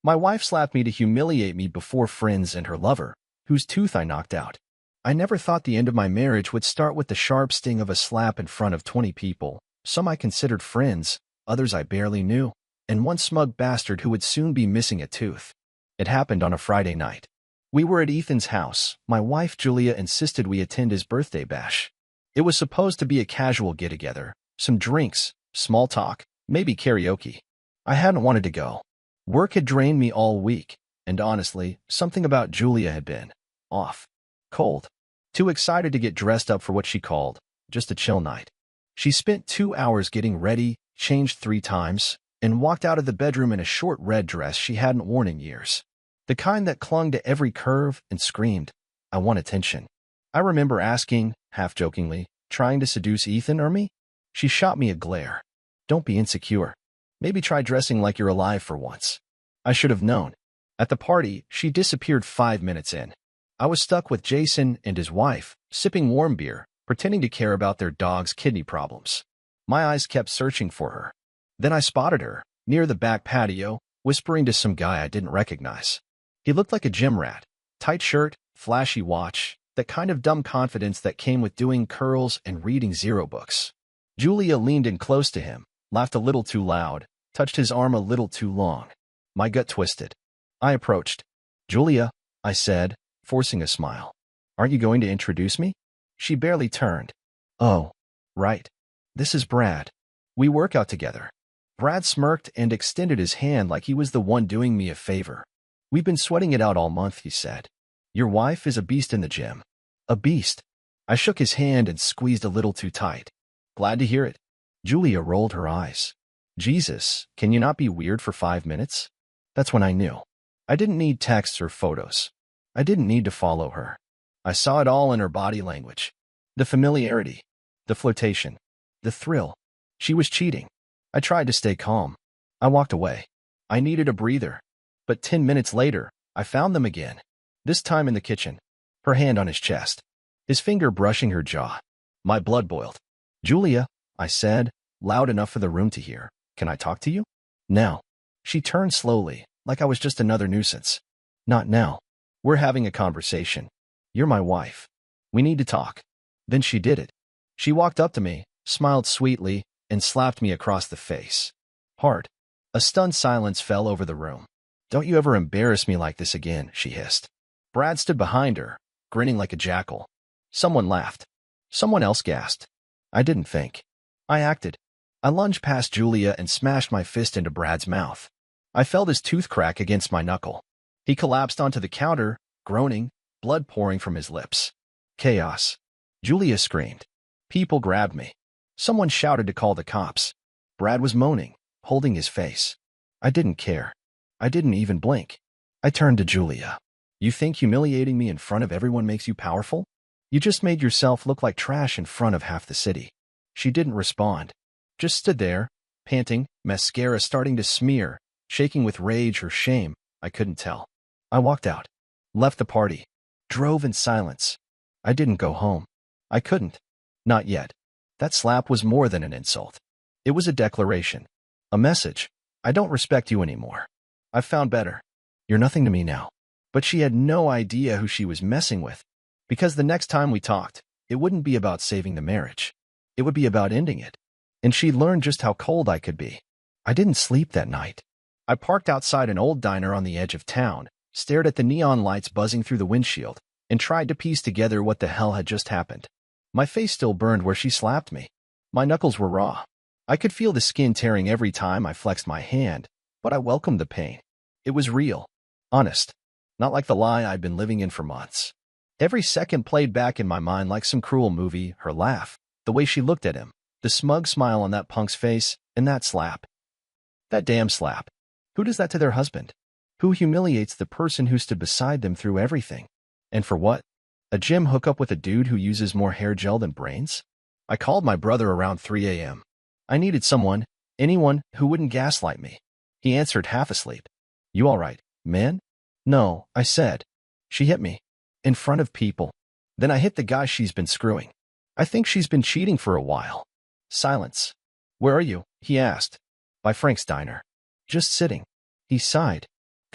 My wife slapped me to humiliate me before friends and her lover, whose tooth I knocked out. I never thought the end of my marriage would start with the sharp sting of a slap in front of 20 people, some I considered friends, others I barely knew, and one smug bastard who would soon be missing a tooth. It happened on a Friday night. We were at Ethan's house. My wife, Julia, insisted we attend his birthday bash. It was supposed to be a casual get-together, some drinks, small talk, maybe karaoke. I hadn't wanted to go. Work had drained me all week, and honestly, something about Julia had been off. Cold. Too excited to get dressed up for what she called just a chill night. She spent 2 hours getting ready, changed 3 times, and walked out of the bedroom in a short red dress she hadn't worn in years. The kind that clung to every curve and screamed, "I want attention." I remember asking, half-jokingly, trying to seduce Ethan or me? She shot me a glare. "Don't be insecure. Maybe try dressing like you're alive for once." I should have known. At the party, she disappeared 5 minutes in. I was stuck with Jason and his wife, sipping warm beer, pretending to care about their dog's kidney problems. My eyes kept searching for her. Then I spotted her, near the back patio, whispering to some guy I didn't recognize. He looked like a gym rat. Tight shirt, flashy watch, that kind of dumb confidence that came with doing curls and reading zero books. Julia leaned in close to him, laughed a little too loud, touched his arm a little too long. My gut twisted. I approached. "Julia," I said, forcing a smile. "Aren't you going to introduce me?" She barely turned. "Oh, right. This is Brad. We work out together." Brad smirked and extended his hand like he was the one doing me a favor. "We've been sweating it out all month," he said. "Your wife is a beast in the gym." "A beast?" I shook his hand and squeezed a little too tight. "Glad to hear it." Julia rolled her eyes. "Jesus, can you not be weird for 5 minutes?" That's when I knew. I didn't need texts or photos. I didn't need to follow her. I saw it all in her body language. The familiarity, the flirtation, the thrill. She was cheating. I tried to stay calm. I walked away. I needed a breather. But 10 minutes later, I found them again. This time in the kitchen. Her hand on his chest. His finger brushing her jaw. My blood boiled. "Julia," I said, loud enough for the room to hear. "Can I talk to you?" "Now." She turned slowly, like I was just another nuisance. "Not now. We're having a conversation. You're my wife. We need to talk." Then she did it. She walked up to me, smiled sweetly, and slapped me across the face. Hard. A stunned silence fell over the room. "Don't you ever embarrass me like this again," she hissed. Brad stood behind her, grinning like a jackal. Someone laughed. Someone else gasped. I didn't think. I acted. I lunged past Julia and smashed my fist into Brad's mouth. I felt his tooth crack against my knuckle. He collapsed onto the counter, groaning, blood pouring from his lips. Chaos. Julia screamed. People grabbed me. Someone shouted to call the cops. Brad was moaning, holding his face. I didn't care. I didn't even blink. I turned to Julia. "You think humiliating me in front of everyone makes you powerful? You just made yourself look like trash in front of half the city." She didn't respond. Just stood there, panting, mascara starting to smear, shaking with rage or shame, I couldn't tell. I walked out. Left the party. Drove in silence. I didn't go home. I couldn't. Not yet. That slap was more than an insult. It was a declaration. A message. I don't respect you anymore. I've found better. You're nothing to me now. But she had no idea who she was messing with. Because the next time we talked, it wouldn't be about saving the marriage. It would be about ending it. And she'd learned just how cold I could be. I didn't sleep that night. I parked outside an old diner on the edge of town, stared at the neon lights buzzing through the windshield, and tried to piece together what the hell had just happened. My face still burned where she slapped me. My knuckles were raw. I could feel the skin tearing every time I flexed my hand, but I welcomed the pain. It was real. Honest. Not like the lie I'd been living in for months. Every second played back in my mind like some cruel movie, her laugh, the way she looked at him, the smug smile on that punk's face, and that slap. That damn slap. Who does that to their husband? Who humiliates the person who stood beside them through everything? And for what? A gym hookup with a dude who uses more hair gel than brains? I called my brother around 3 a.m. I needed someone, anyone, who wouldn't gaslight me. He answered half asleep. "You all right, man?" "No," I said. "She hit me. In front of people. Then I hit the guy she's been screwing. I think she's been cheating for a while." Silence. "Where are you?" he asked. "By Frank's diner." "Just sitting." He sighed.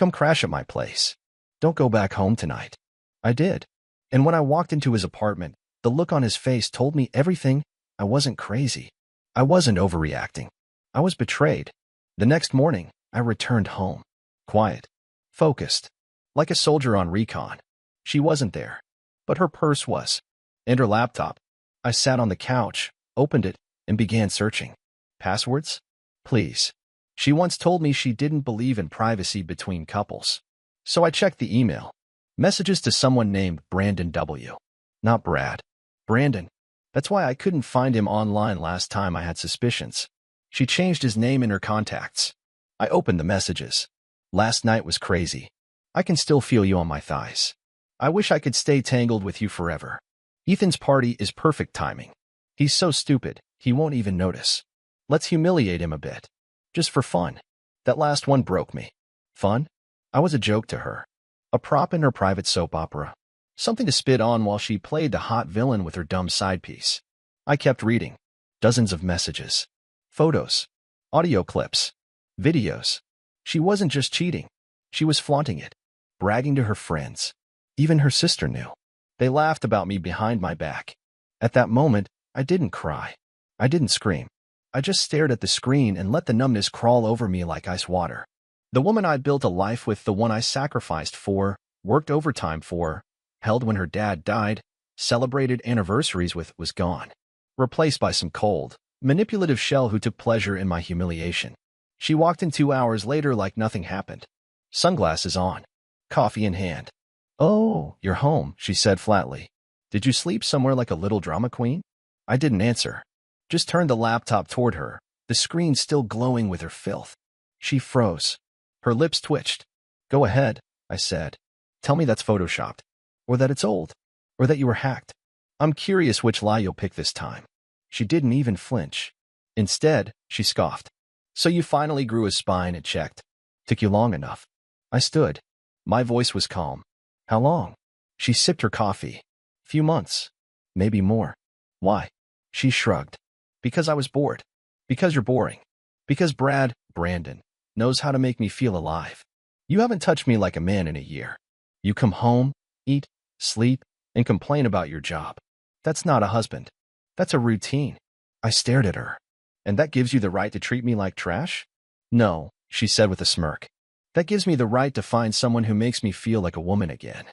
Come crash at my place. Don't go back home tonight. I did. And when I walked into his apartment, the look on his face told me everything. I wasn't crazy. I wasn't overreacting. I was betrayed. The next morning, I returned home. Quiet. Focused. Like a soldier on recon. She wasn't there. But her purse was. And her laptop. I sat on the couch, opened it, and began searching. Passwords? Please. She once told me she didn't believe in privacy between couples. So I checked the email. Messages to someone named Brandon W. Not Brad. Brandon. That's why I couldn't find him online last time I had suspicions. She changed his name in her contacts. I opened the messages. Last night was crazy. I can still feel you on my thighs. I wish I could stay tangled with you forever. Ethan's party is perfect timing. He's so stupid, he won't even notice. Let's humiliate him a bit. Just for fun. That last one broke me. Fun? I was a joke to her. A prop in her private soap opera. Something to spit on while she played the hot villain with her dumb side piece. I kept reading. Dozens of messages. Photos. Audio clips. Videos. She wasn't just cheating. She was flaunting it. Bragging to her friends. Even her sister knew. They laughed about me behind my back. At that moment, I didn't cry. I didn't scream. I just stared at the screen and let the numbness crawl over me like ice water. The woman I'd built a life with, the one I sacrificed for, worked overtime for, held when her dad died, celebrated anniversaries with, was gone. Replaced by some cold, manipulative shell who took pleasure in my humiliation. She walked in 2 hours later like nothing happened. Sunglasses on. Coffee in hand. "Oh, you're home," she said flatly. "Did you sleep somewhere like a little drama queen?" I didn't answer. Just turned the laptop toward her, the screen still glowing with her filth. She froze. Her lips twitched. "Go ahead," I said. "Tell me that's photoshopped. Or that it's old. Or that you were hacked. I'm curious which lie you'll pick this time." She didn't even flinch. Instead, she scoffed. "So you finally grew a spine and checked. Took you long enough." I stood. My voice was calm. "How long?" She sipped her coffee. "Few months. Maybe more." "Why?" She shrugged. "Because I was bored. Because you're boring. Because Brandon, knows how to make me feel alive. You haven't touched me like a man in a year. You come home, eat, sleep, and complain about your job. That's not a husband. That's a routine." I stared at her. "And that gives you the right to treat me like trash?" "No," she said with a smirk. "That gives me the right to find someone who makes me feel like a woman again."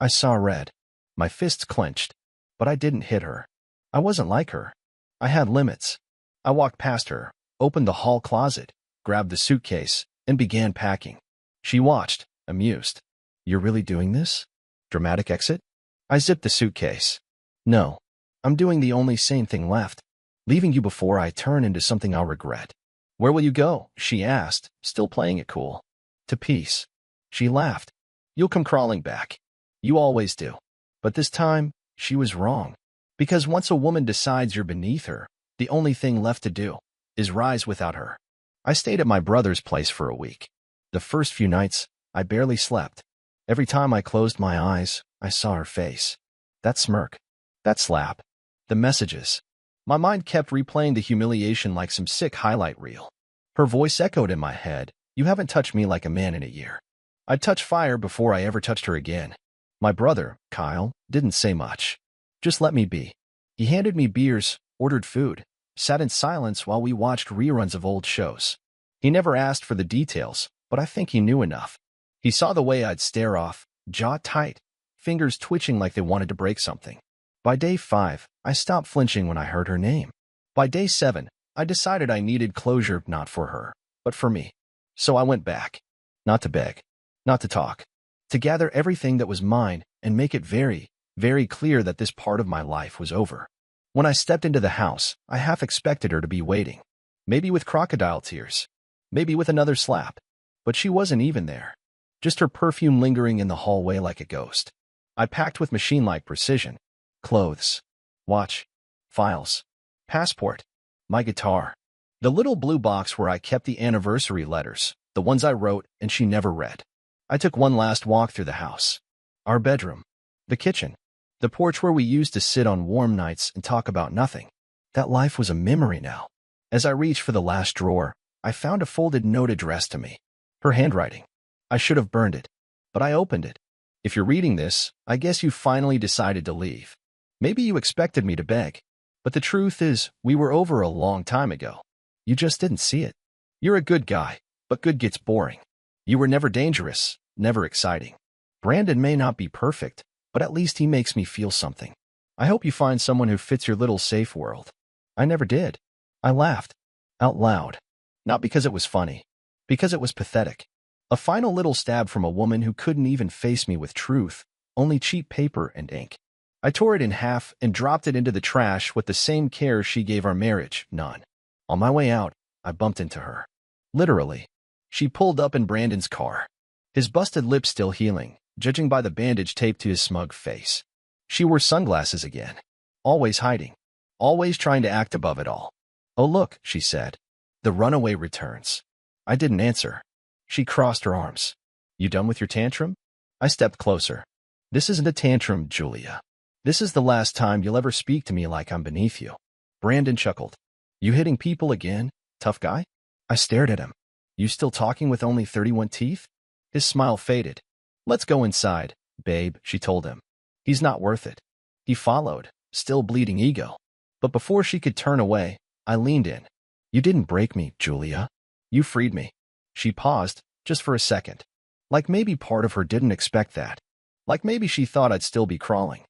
I saw red. My fists clenched. But I didn't hit her. I wasn't like her. I had limits. I walked past her, opened the hall closet, grabbed the suitcase, and began packing. She watched, amused. "You're really doing this? Dramatic exit?" I zipped the suitcase. "No. I'm doing the only sane thing left. Leaving you before I turn into something I'll regret." "Where will you go?" she asked, still playing it cool. "To peace." She laughed. "You'll come crawling back. You always do." But this time, she was wrong. Because once a woman decides you're beneath her, the only thing left to do is rise without her. I stayed at my brother's place for a week. The first few nights, I barely slept. Every time I closed my eyes, I saw her face. That smirk. That slap. The messages. My mind kept replaying the humiliation like some sick highlight reel. Her voice echoed in my head. "You haven't touched me like a man in a year." I'd touch fire before I ever touched her again. My brother, Kyle, didn't say much. Just let me be. He handed me beers, ordered food, sat in silence while we watched reruns of old shows. He never asked for the details, but I think he knew enough. He saw the way I'd stare off, jaw tight, fingers twitching like they wanted to break something. By day 5, I stopped flinching when I heard her name. By day 7, I decided I needed closure not for her, but for me. So I went back. Not to beg. Not to talk. To gather everything that was mine and make it very, very clear that this part of my life was over. When I stepped into the house, I half expected her to be waiting. Maybe with crocodile tears. Maybe with another slap. But she wasn't even there. Just her perfume lingering in the hallway like a ghost. I packed with machine-like precision. Clothes. Watch. Files. Passport. My guitar. The little blue box where I kept the anniversary letters, the ones I wrote and she never read. I took one last walk through the house. Our bedroom. The kitchen. The porch where we used to sit on warm nights and talk about nothing. That life was a memory now. As I reached for the last drawer, I found a folded note addressed to me. Her handwriting. I should have burned it. But I opened it. If you're reading this, I guess you finally decided to leave. Maybe you expected me to beg. But the truth is, we were over a long time ago. You just didn't see it. You're a good guy, but good gets boring. You were never dangerous, never exciting. Brandon may not be perfect, but at least he makes me feel something. I hope you find someone who fits your little safe world. I never did. I laughed. Out loud. Not because it was funny. Because it was pathetic. A final little stab from a woman who couldn't even face me with truth, only cheap paper and ink. I tore it in half and dropped it into the trash with the same care she gave our marriage, none. On my way out, I bumped into her. Literally. She pulled up in Brandon's car. His busted lips still healing, judging by the bandage taped to his smug face. She wore sunglasses again. Always hiding. Always trying to act above it all. Oh look, she said. The runaway returns. I didn't answer. She crossed her arms. You done with your tantrum? I stepped closer. This isn't a tantrum, Julia. This is the last time you'll ever speak to me like I'm beneath you. Brandon chuckled. You hitting people again, tough guy? I stared at him. You still talking with only 31 teeth? His smile faded. Let's go inside, babe, she told him. He's not worth it. He followed, still bleeding ego. But before she could turn away, I leaned in. You didn't break me, Julia. You freed me. She paused, just for a second. Like maybe part of her didn't expect that. Like maybe she thought I'd still be crying.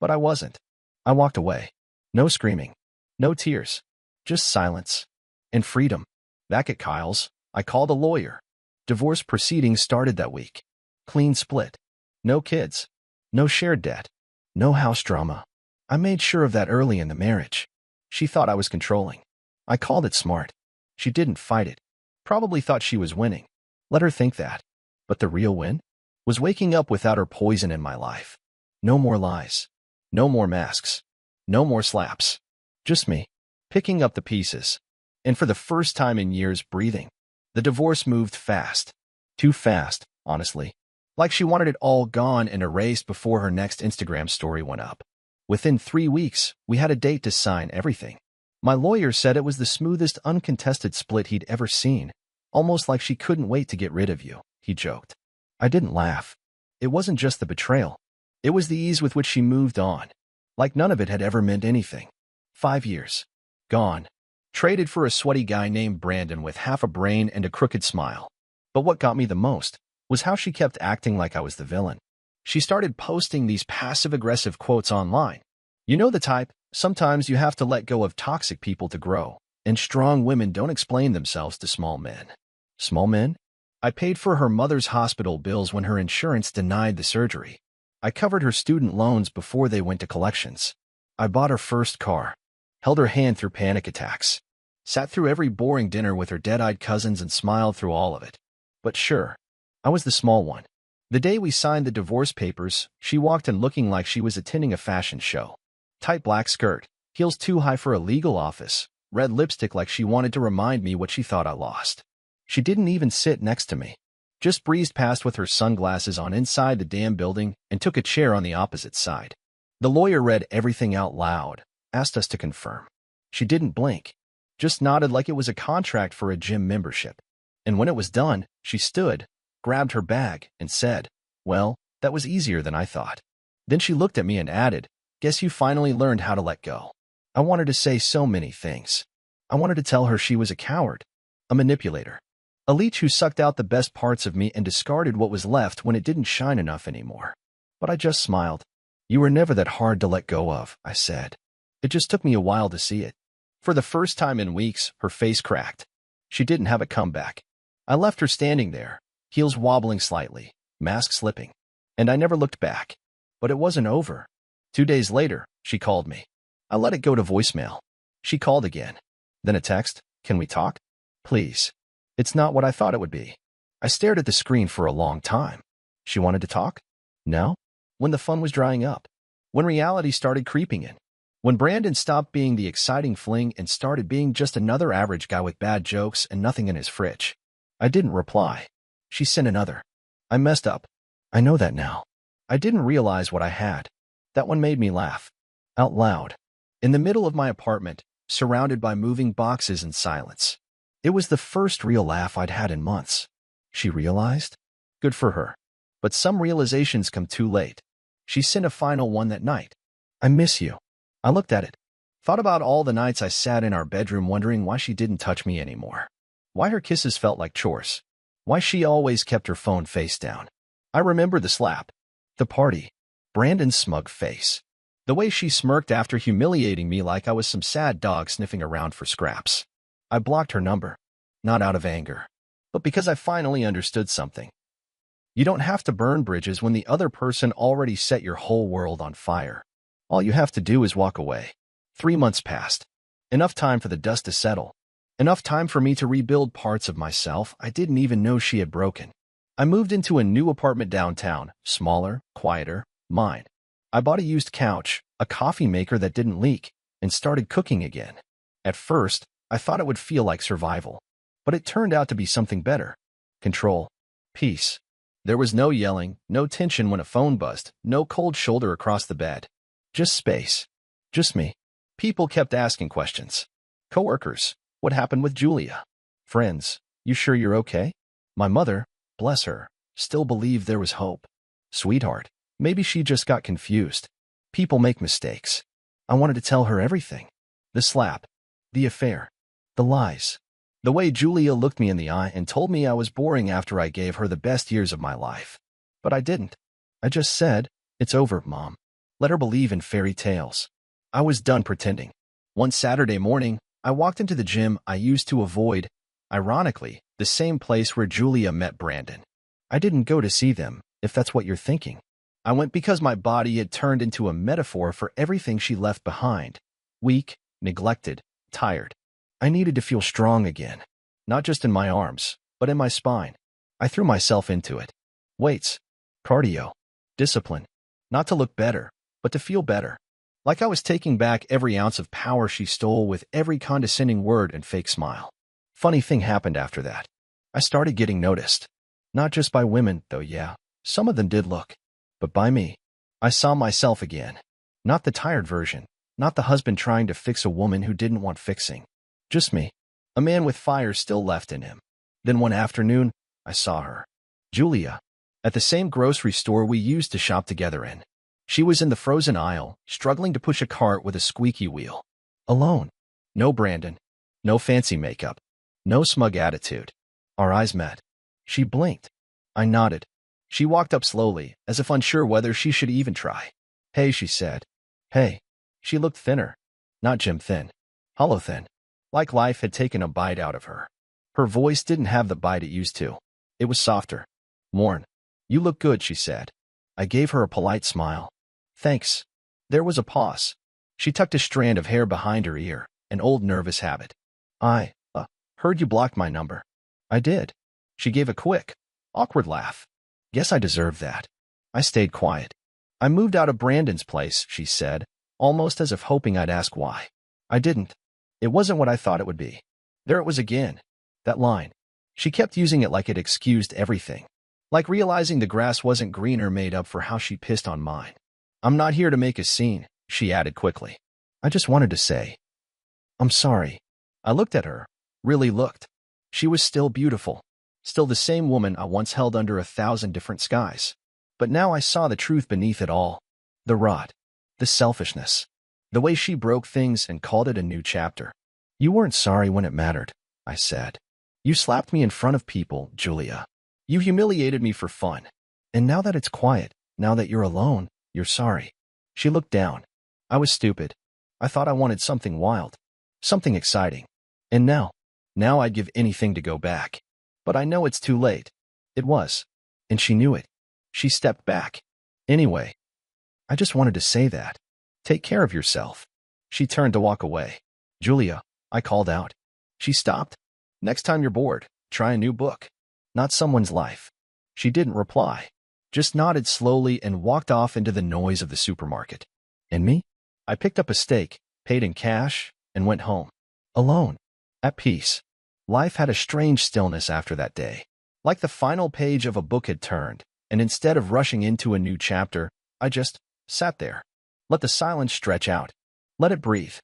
But I wasn't. I walked away. No screaming. No tears. Just silence. And freedom. Back at Kyle's, I called a lawyer. Divorce proceedings started that week. Clean split. No kids. No shared debt. No house drama. I made sure of that early in the marriage. She thought I was controlling. I called it smart. She didn't fight it. Probably thought she was winning. Let her think that. But the real win? Was waking up without her poison in my life. No more lies. No more masks. No more slaps. Just me. Picking up the pieces. And for the first time in years, breathing. The divorce moved fast. Too fast, honestly. Like she wanted it all gone and erased before her next Instagram story went up. Within 3 weeks, we had a date to sign everything. My lawyer said it was the smoothest uncontested split he'd ever seen. Almost like she couldn't wait to get rid of you, he joked. I didn't laugh. It wasn't just the betrayal. It was the ease with which she moved on. Like none of it had ever meant anything. 5 years. Gone. Traded for a sweaty guy named Brandon with half a brain and a crooked smile. But what got me the most was how she kept acting like I was the villain. She started posting these passive-aggressive quotes online. You know the type, sometimes you have to let go of toxic people to grow, and strong women don't explain themselves to small men. Small men? I paid for her mother's hospital bills when her insurance denied the surgery. I covered her student loans before they went to collections. I bought her first car, held her hand through panic attacks, sat through every boring dinner with her dead-eyed cousins and smiled through all of it. But sure, I was the small one. The day we signed the divorce papers, she walked in looking like she was attending a fashion show. Tight black skirt, heels too high for a legal office, red lipstick like she wanted to remind me what she thought I lost. She didn't even sit next to me. Just breezed past with her sunglasses on inside the damn building and took a chair on the opposite side. The lawyer read everything out loud, asked us to confirm. She didn't blink, just nodded like it was a contract for a gym membership. And when it was done, she stood, grabbed her bag, and said, "Well, that was easier than I thought." Then she looked at me and added, "Guess you finally learned how to let go." I wanted to say so many things. I wanted to tell her she was a coward, a manipulator, a leech who sucked out the best parts of me and discarded what was left when it didn't shine enough anymore. But I just smiled. "You were never that hard to let go of," I said. "It just took me a while to see it." For the first time in weeks, her face cracked. She didn't have a comeback. I left her standing there, heels wobbling slightly, mask slipping, and I never looked back. But it wasn't over. 2 days later, she called me. I let it go to voicemail. She called again. Then a text, "Can we talk? Please." It's not what I thought it would be. I stared at the screen for a long time. She wanted to talk? No? When the fun was drying up. When reality started creeping in. When Brandon stopped being the exciting fling and started being just another average guy with bad jokes and nothing in his fridge. I didn't reply. She sent another. I messed up. I know that now. I didn't realize what I had. That one made me laugh. Out loud. In the middle of my apartment, surrounded by moving boxes and silence. It was the first real laugh I'd had in months. She realized? Good for her. But some realizations come too late. She sent a final one that night. I miss you. I looked at it. Thought about all the nights I sat in our bedroom wondering why she didn't touch me anymore. Why her kisses felt like chores. Why she always kept her phone face down. I remember the slap. The party. Brandon's smug face. The way she smirked after humiliating me like I was some sad dog sniffing around for scraps. I blocked her number. Not out of anger, but because I finally understood something. You don't have to burn bridges when the other person already set your whole world on fire. All you have to do is walk away. 3 months passed. Enough time for the dust to settle. Enough time for me to rebuild parts of myself I didn't even know she had broken. I moved into a new apartment downtown, smaller, quieter, mine. I bought a used couch, a coffee maker that didn't leak, and started cooking again. At first, I thought it would feel like survival, but it turned out to be something better. Control. Peace. There was no yelling, no tension when a phone buzzed, no cold shoulder across the bed. Just space. Just me. People kept asking questions. Coworkers, what happened with Julia? Friends, you sure you're okay? My mother, bless her, still believed there was hope. Sweetheart, maybe she just got confused. People make mistakes. I wanted to tell her everything. The slap. The affair. The lies. The way Julia looked me in the eye and told me I was boring after I gave her the best years of my life. But I didn't. I just said, it's over, Mom. Let her believe in fairy tales. I was done pretending. One Saturday morning, I walked into the gym I used to avoid, ironically, the same place where Julia met Brandon. I didn't go to see them, if that's what you're thinking. I went because my body had turned into a metaphor for everything she left behind. Weak, neglected, tired. I needed to feel strong again. Not just in my arms, but in my spine. I threw myself into it. Weights. Cardio. Discipline. Not to look better, but to feel better. Like I was taking back every ounce of power she stole with every condescending word and fake smile. Funny thing happened after that. I started getting noticed. Not just by women, though yeah, some of them did look. But by me. I saw myself again. Not the tired version. Not the husband trying to fix a woman who didn't want fixing. Just me. A man with fire still left in him. Then one afternoon, I saw her. Julia. At the same grocery store we used to shop together in. She was in the frozen aisle, struggling to push a cart with a squeaky wheel. Alone. No Brandon. No fancy makeup. No smug attitude. Our eyes met. She blinked. I nodded. She walked up slowly, as if unsure whether she should even try. Hey, she said. Hey. She looked thinner. Not gym thin. Hollow thin. Like life had taken a bite out of her. Her voice didn't have the bite it used to. It was softer. Worn. You look good, she said. I gave her a polite smile. Thanks. There was a pause. She tucked a strand of hair behind her ear, an old nervous habit. I, heard you blocked my number. I did. She gave a quick, awkward laugh. Guess I deserved that. I stayed quiet. I moved out of Brandon's place, she said, almost as if hoping I'd ask why. I didn't. It wasn't what I thought it would be. There it was again. That line. She kept using it like it excused everything. Like realizing the grass wasn't greener made up for how she pissed on mine. I'm not here to make a scene, she added quickly. I just wanted to say, I'm sorry. I looked at her, really looked. She was still beautiful, still the same woman I once held under 1,000 different skies. But now I saw the truth beneath it all. The rot, the selfishness, the way she broke things and called it a new chapter. You weren't sorry when it mattered, I said. You slapped me in front of people, Julia. You humiliated me for fun. And now that it's quiet, now that you're alone, you're sorry. She looked down. I was stupid. I thought I wanted something wild, something exciting. And now I'd give anything to go back. But I know it's too late. It was. And she knew it. She stepped back. Anyway, I just wanted to say that. Take care of yourself. She turned to walk away. Julia, I called out. She stopped. Next time you're bored, try a new book. Not someone's life. She didn't reply. Just nodded slowly and walked off into the noise of the supermarket. And me? I picked up a steak, paid in cash, and went home. Alone. At peace. Life had a strange stillness after that day. Like the final page of a book had turned, and instead of rushing into a new chapter, I just sat there. Let the silence stretch out. Let it breathe.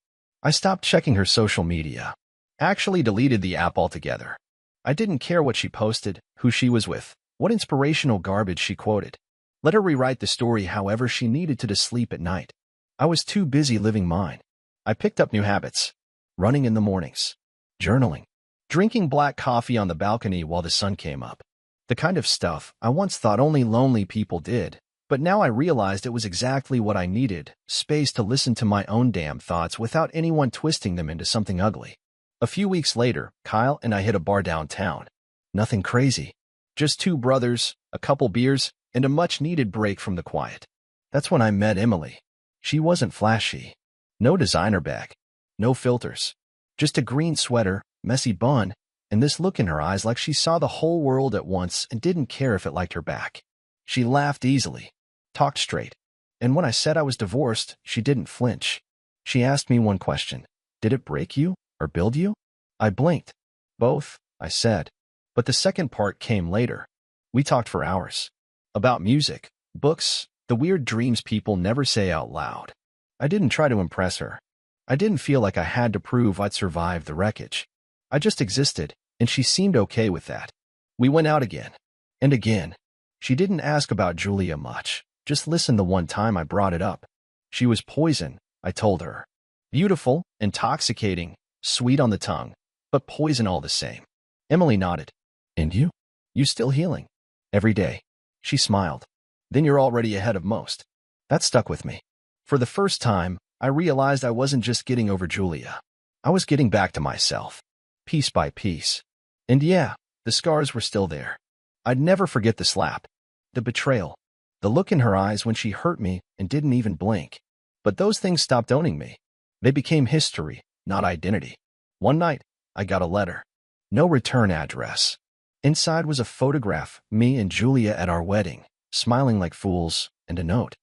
I stopped checking her social media. Actually deleted the app altogether. I didn't care what she posted, who she was with, what inspirational garbage she quoted. Let her rewrite the story however she needed to sleep at night. I was too busy living mine. I picked up new habits. Running in the mornings. Journaling. Drinking black coffee on the balcony while the sun came up. The kind of stuff I once thought only lonely people did, but now I realized it was exactly what I needed, space to listen to my own damn thoughts without anyone twisting them into something ugly. A few weeks later, Kyle and I hit a bar downtown. Nothing crazy. Just two brothers, a couple beers, and a much-needed break from the quiet. That's when I met Emily. She wasn't flashy. No designer bag. No filters. Just a green sweater, messy bun, and this look in her eyes like she saw the whole world at once and didn't care if it liked her back. She laughed easily, talked straight, and when I said I was divorced, she didn't flinch. She asked me one question. Did it break you or build you? I blinked. Both, I said. But the second part came later. We talked for hours. About music, books, the weird dreams people never say out loud. I didn't try to impress her. I didn't feel like I had to prove I'd survived the wreckage. I just existed, and she seemed okay with that. We went out again. And again. She didn't ask about Julia much, just listened the one time I brought it up. She was poison, I told her. Beautiful, intoxicating, sweet on the tongue, but poison all the same. Emily nodded. And you? You still healing? Every day. She smiled. Then you're already ahead of most. That stuck with me. For the first time, I realized I wasn't just getting over Julia. I was getting back to myself. Piece by piece. And yeah, the scars were still there. I'd never forget the slap. The betrayal. The look in her eyes when she hurt me and didn't even blink. But those things stopped owning me. They became history, not identity. One night, I got a letter. No return address. Inside was a photograph, me and Julia at our wedding, smiling like fools, and a note.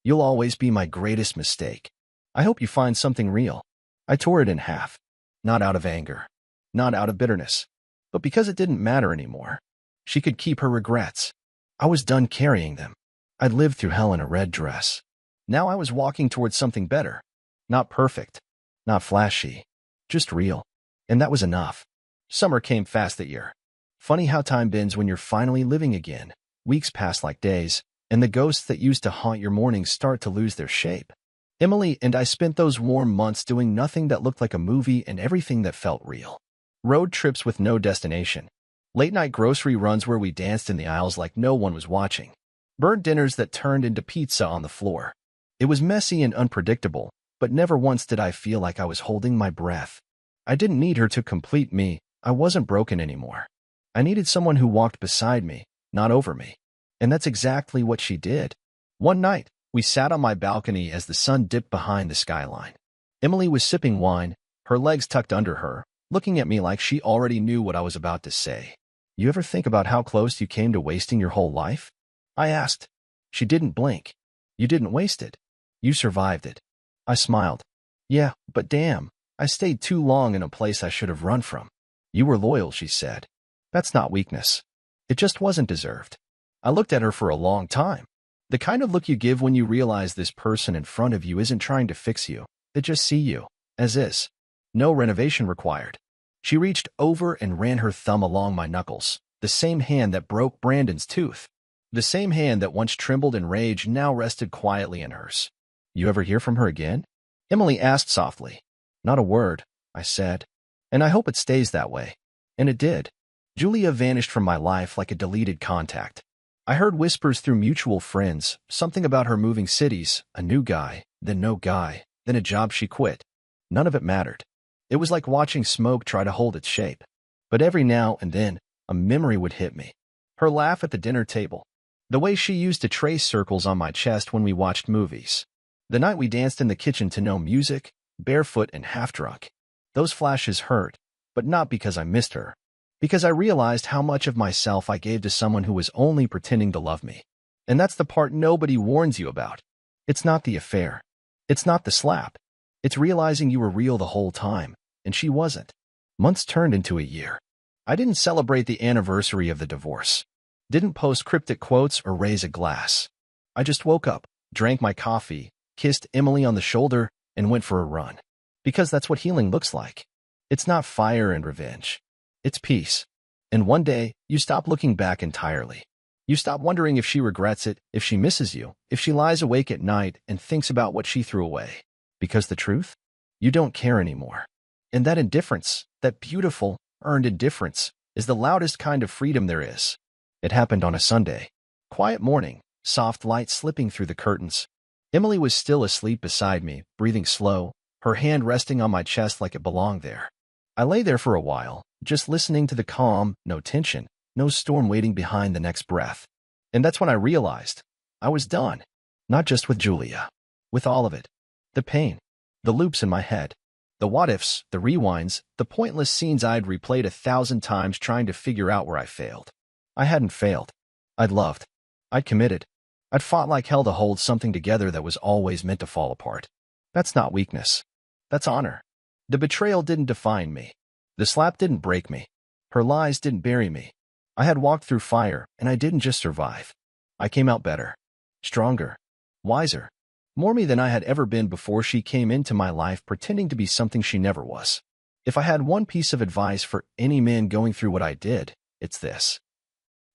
You'll always be my greatest mistake. I hope you find something real. I tore it in half. Not out of anger. Not out of bitterness. But because it didn't matter anymore. She could keep her regrets. I was done carrying them. I'd lived through hell in a red dress. Now I was walking towards something better. Not perfect. Not flashy. Just real. And that was enough. Summer came fast that year. Funny how time bends when you're finally living again. Weeks pass like days, and the ghosts that used to haunt your mornings start to lose their shape. Emily and I spent those warm months doing nothing that looked like a movie and everything that felt real. Road trips with no destination. Late-night grocery runs where we danced in the aisles like no one was watching. Bird dinners that turned into pizza on the floor. It was messy and unpredictable, but never once did I feel like I was holding my breath. I didn't need her to complete me. I wasn't broken anymore. I needed someone who walked beside me, not over me. And that's exactly what she did. One night, we sat on my balcony as the sun dipped behind the skyline. Emily was sipping wine, her legs tucked under her, looking at me like she already knew what I was about to say. You ever think about how close you came to wasting your whole life? I asked. She didn't blink. You didn't waste it. You survived it. I smiled. Yeah, but damn, I stayed too long in a place I should have run from. You were loyal, she said. That's not weakness. It just wasn't deserved. I looked at her for a long time. The kind of look you give when you realize this person in front of you isn't trying to fix you. They just see you, as is. No renovation required. She reached over and ran her thumb along my knuckles, the same hand that broke Brandon's tooth. The same hand that once trembled in rage now rested quietly in hers. You ever hear from her again? Emily asked softly. Not a word, I said. And I hope it stays that way. And it did. Julia vanished from my life like a deleted contact. I heard whispers through mutual friends, something about her moving cities, a new guy, then no guy, then a job she quit. None of it mattered. It was like watching smoke try to hold its shape. But every now and then, a memory would hit me. Her laugh at the dinner table. The way she used to trace circles on my chest when we watched movies. The night we danced in the kitchen to no music, barefoot and half-drunk. Those flashes hurt, but not because I missed her. Because I realized how much of myself I gave to someone who was only pretending to love me. And that's the part nobody warns you about. It's not the affair. It's not the slap. It's realizing you were real the whole time, and she wasn't. Months turned into a year. I didn't celebrate the anniversary of the divorce. Didn't post cryptic quotes or raise a glass. I just woke up, drank my coffee, kissed Emily on the shoulder, and went for a run. Because that's what healing looks like. It's not fire and revenge. It's peace. And one day, you stop looking back entirely. You stop wondering if she regrets it, if she misses you, if she lies awake at night and thinks about what she threw away. Because the truth? You don't care anymore. And that indifference, that beautiful, earned indifference, is the loudest kind of freedom there is. It happened on a Sunday. Quiet morning, soft light slipping through the curtains. Emily was still asleep beside me, breathing slow, her hand resting on my chest like it belonged there. I lay there for a while, just listening to the calm, no tension, no storm waiting behind the next breath. And that's when I realized I was done. Not just with Julia. With all of it. The pain. The loops in my head. The what-ifs, the rewinds, the pointless scenes I'd replayed 1,000 times trying to figure out where I failed. I hadn't failed. I'd loved. I'd committed. I'd fought like hell to hold something together that was always meant to fall apart. That's not weakness. That's honor. The betrayal didn't define me. The slap didn't break me. Her lies didn't bury me. I had walked through fire, and I didn't just survive. I came out better. Stronger. Wiser. More me than I had ever been before she came into my life pretending to be something she never was. If I had one piece of advice for any man going through what I did, it's this.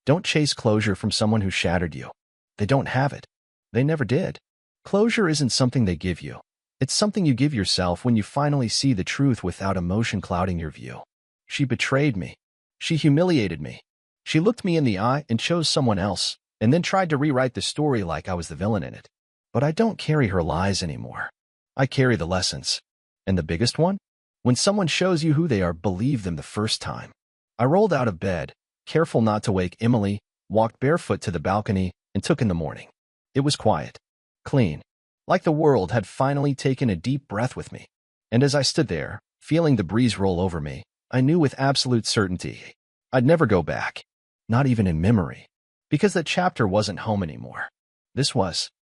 Don't chase closure from someone who shattered you. They don't have it. They never did. Closure isn't something they give you. It's something you give yourself when you finally see the truth without emotion clouding your view. She betrayed me. She humiliated me. She looked me in the eye and chose someone else, and then tried to rewrite the story like I was the villain in it. But I don't carry her lies anymore. I carry the lessons. And the biggest one? When someone shows you who they are, believe them the first time. I rolled out of bed, careful not to wake Emily, walked barefoot to the balcony, and took in the morning. It was quiet. Clean. Like the world had finally taken a deep breath with me. And as I stood there, feeling the breeze roll over me, I knew with absolute certainty I'd never go back. Not even in memory. Because that chapter wasn't home anymore. This was.